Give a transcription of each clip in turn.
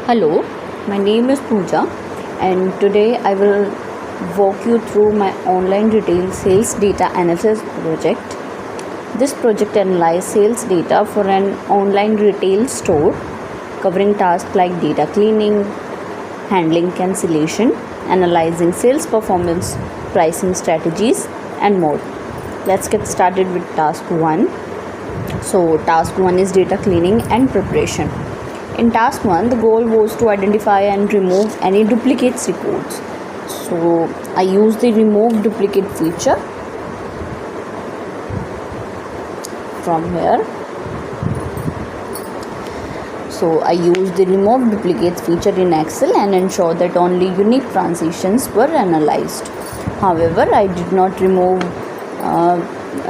Hello, my name is Pooja, and today I will walk you through my online retail sales data analysis project. This project analyzes sales data for an online retail store, covering tasks like data cleaning, handling cancellation, analyzing sales performance, pricing strategies, and more. Let's get started with task 1. So, task 1 is data cleaning and preparation. In task 1, the goal was to identify and remove any duplicates records. So I use the remove duplicate feature from here. So I use the remove duplicates feature in Excel and ensure that only unique transitions were analyzed. However, I did not remove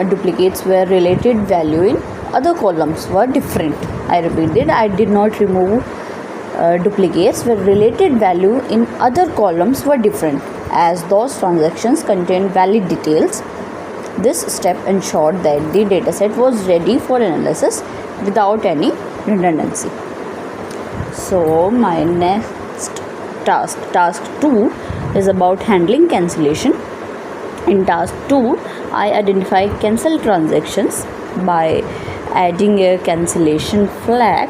duplicates where related value in other columns were different. I repeated, I did not remove duplicates where related value in other columns were different, as those transactions contained valid details. This step ensured that the dataset was ready for analysis without any redundancy. So my next task 2 is about handling cancellation. In task 2, I identify cancel transactions by adding a cancellation flag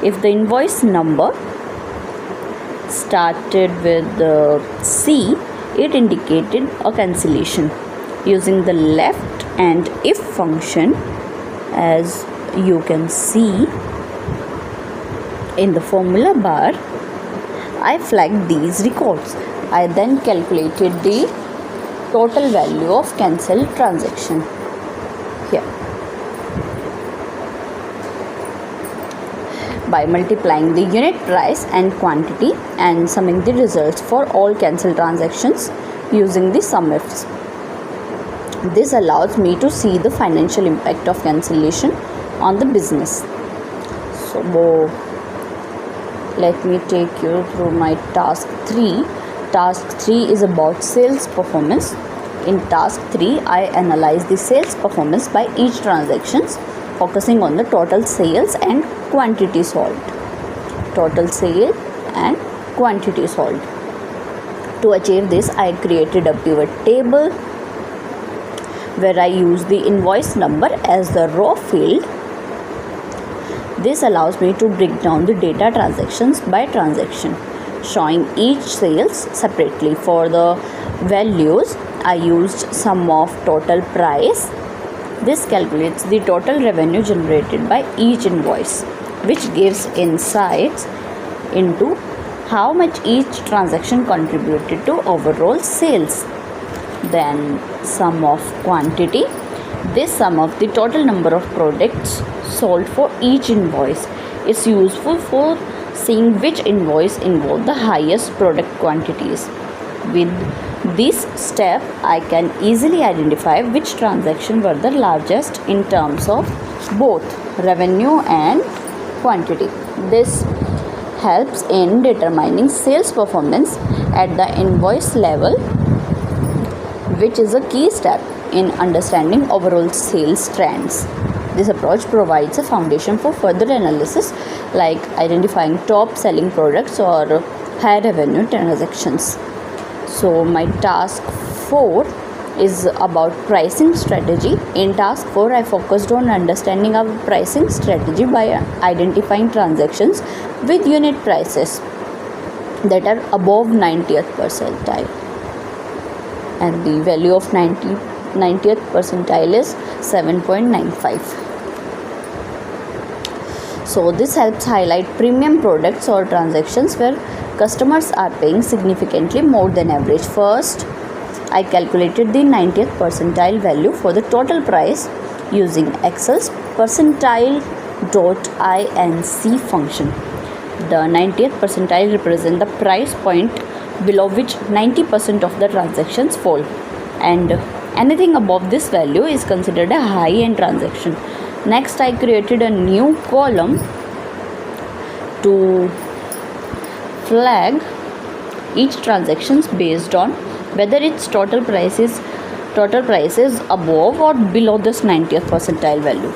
if the invoice number started with C. It indicated a cancellation. Using the left and if function, as you can see in the formula bar, I flagged these records. I then calculated the total value of cancelled transaction here by multiplying the unit price and quantity and summing the results for all cancelled transactions using the SUMIFs. This allows me to see the financial impact of cancellation on the business. So let me take you through my task 3. Task 3 is about sales performance. In task 3, I analyze the sales performance by each transactions, focusing on the total sales and quantity sold. Total sale and quantity sold. To achieve this, I created a pivot table where I use the invoice number as the raw field. This allows me to break down the data transactions by transaction, showing each sales separately. For the values, I used sum of total price. This calculates the total revenue generated by each invoice, which gives insights into how much each transaction contributed to overall sales. Then sum of quantity. This sum of the total number of products sold for each invoice. It's useful for seeing which invoice involved the highest product quantities. With this step, I can easily identify which transactions were the largest in terms of both revenue and quantity. This helps in determining sales performance at the invoice level, which is a key step in understanding overall sales trends. This approach provides a foundation for further analysis, like identifying top selling products or high revenue transactions. So my task 4 is about pricing strategy. In task 4, I focused on understanding our pricing strategy by identifying transactions with unit prices that are above 90th percentile, and the value of 90th percentile is 7.95. So this helps highlight premium products or transactions where customers are paying significantly more than average. First, I calculated the 90th percentile value for the total price using Excel's percentile.inc function. The 90th percentile represents the price point below which 90% of the transactions fall, and anything above this value is considered a high-end transaction. Next, I created a new column to flag each transaction based on whether its total price is above or below this 90th percentile value.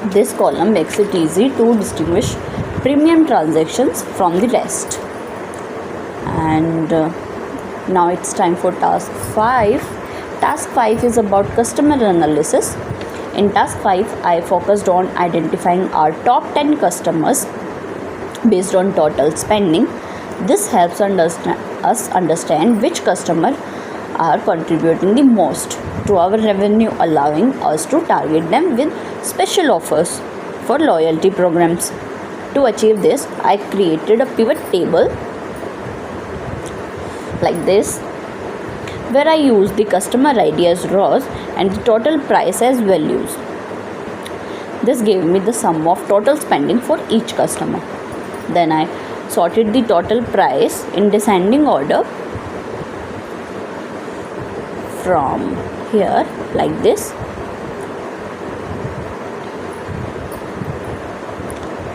This column makes it easy to distinguish premium transactions from the rest. And now it's time for task 5. Task 5 is about customer analysis. In task 5, I focused on identifying our top 10 customers based on total spending. This helps us understand which customers are contributing the most to our revenue, allowing us to target them with special offers for loyalty programs. To achieve this, I created a pivot table like this, where I use the customer ID as rows and the total price as values. This gave me the sum of total spending for each customer. Then I sorted the total price in descending order from here like this.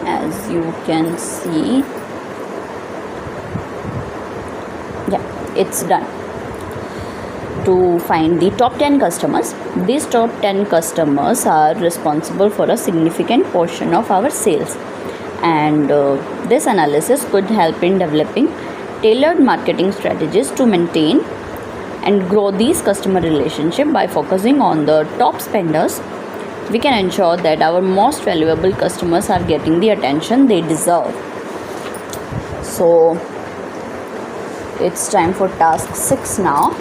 As you can see, it's done. To find the top 10 customers, these top 10 customers are responsible for a significant portion of our sales, and this analysis could help in developing tailored marketing strategies to maintain and grow these customer relationships. By focusing on the top spenders, we can ensure that our most valuable customers are getting the attention they deserve. So it's time for task 6 now.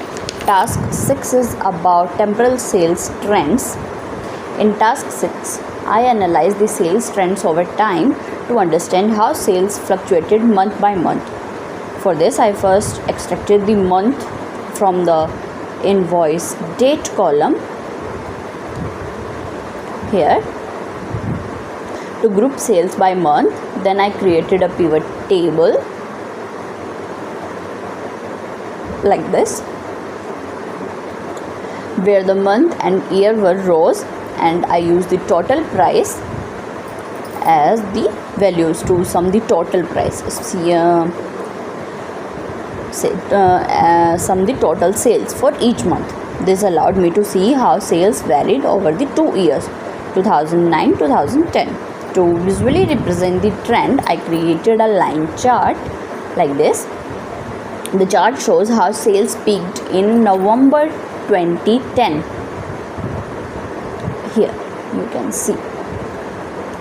Task 6 is about temporal sales trends. In task 6, I analyzed the sales trends over time to understand how sales fluctuated month by month. For this, I first extracted the month from the invoice date column here to group sales by month. Then I created a pivot table like this, where the month and year were rows, and I used the total price as the values to sum the total price. Sum the total sales for each month. This allowed me to see how sales varied over the 2 years, 2009-2010. To visually represent the trend, I created a line chart like this. The chart shows how sales peaked in November 2010. Here you can see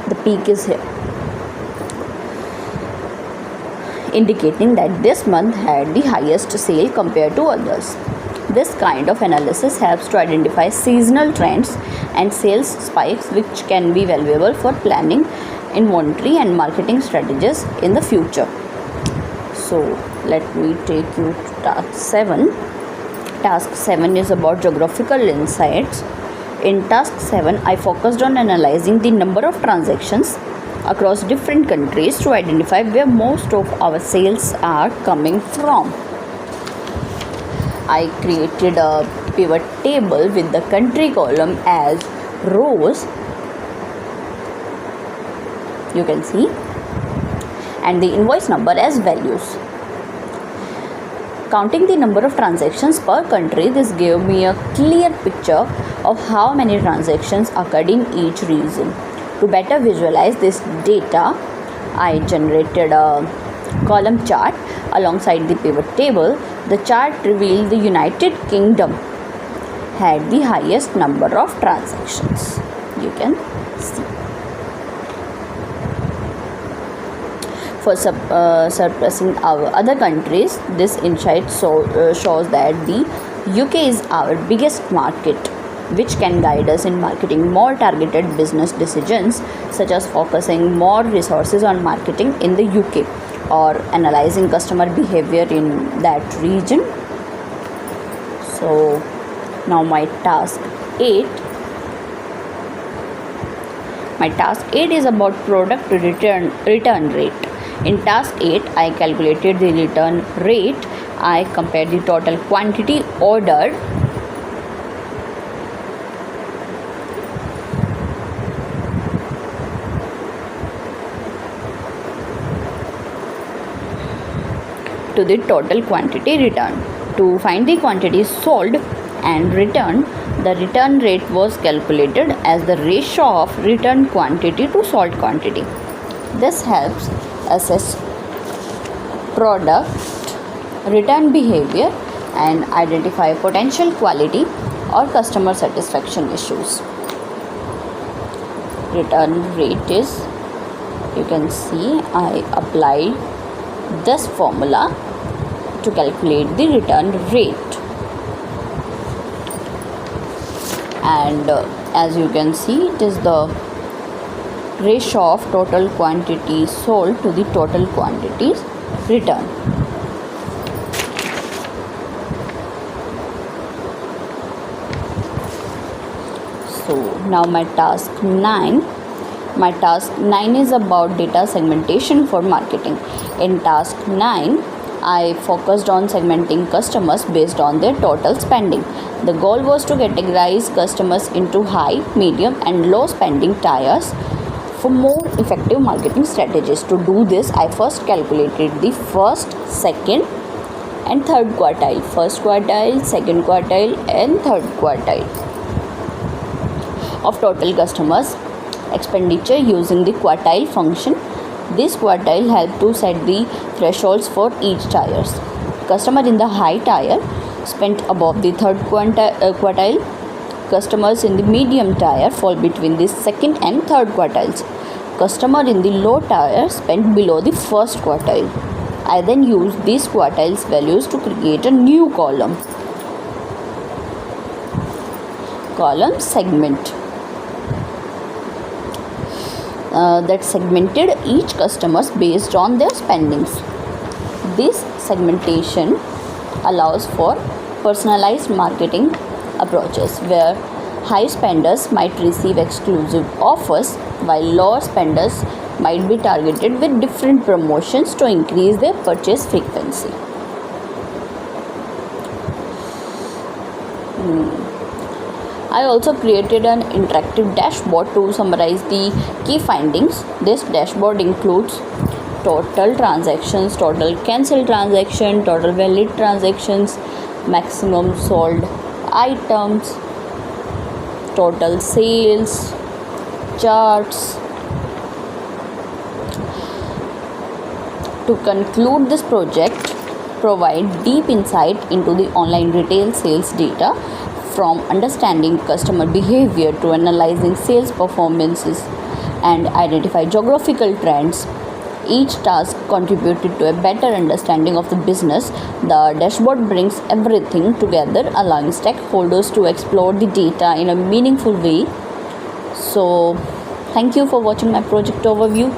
the peak is here, indicating that this month had the highest sale compared to others. This kind of analysis helps to identify seasonal trends and sales spikes, which can be valuable for planning inventory and marketing strategies in the future. So let me take you to task 7. Task 7 is about geographical insights. In task 7, I focused on analyzing the number of transactions across different countries to identify where most of our sales are coming from. I created a pivot table with the country column as rows, you can see, and the invoice number as values. Counting the number of transactions per country, this gave me a clear picture of how many transactions occurred in each region. To better visualize this data, I generated a column chart alongside the pivot table. The chart revealed the United Kingdom had the highest number of transactions. You can see. For surpassing our other countries, this insight shows that the UK is our biggest market, which can guide us in marketing more targeted business decisions, such as focusing more resources on marketing in the UK or analyzing customer behavior in that region. So now my task 8 is about product return rate. In task 8, I calculated the return rate. I compared the total quantity ordered to the total quantity returned. To find the quantity sold and returned, The return rate was calculated as the ratio of return quantity to sold quantity. This helps assess product return behavior and identify potential quality or customer satisfaction issues. Return rate is, you can see I applied this formula to calculate the return rate. And as you can see, it is the ratio of total quantity sold to the total quantities returned. So now my task 9 is about data segmentation for marketing. In task 9, I focused on segmenting customers based on their total spending. The goal was to categorize customers into high, medium and low spending tiers for more effective marketing strategies. To do this, I first calculated the first, second and third quartile, first quartile, second quartile and third quartile of total customers expenditure using the quartile function. This quartile helped to set the thresholds for each tiers. Customer in the high tier spent above the third quartile. Customers in the medium tier fall between the second and third quartiles. Customer in the low tier spent below the first quartile. I then used these quartiles values to create a new column. Column segment. That segmented each customers based on their spendings. This segmentation allows for personalized marketing approaches where high spenders might receive exclusive offers while lower spenders might be targeted with different promotions to increase their purchase frequency. I also created an interactive dashboard to summarize the key findings. This dashboard includes total transactions, total cancelled transaction, total valid transactions, maximum sold items, total sales, charts. To conclude this project, provide deep insight into the online retail sales data, from understanding customer behavior to analyzing sales performances and identify geographical trends. Each task contributed to a better understanding of the business. The dashboard brings everything together, allowing stakeholders to explore the data in a meaningful way. So, thank you for watching my project overview.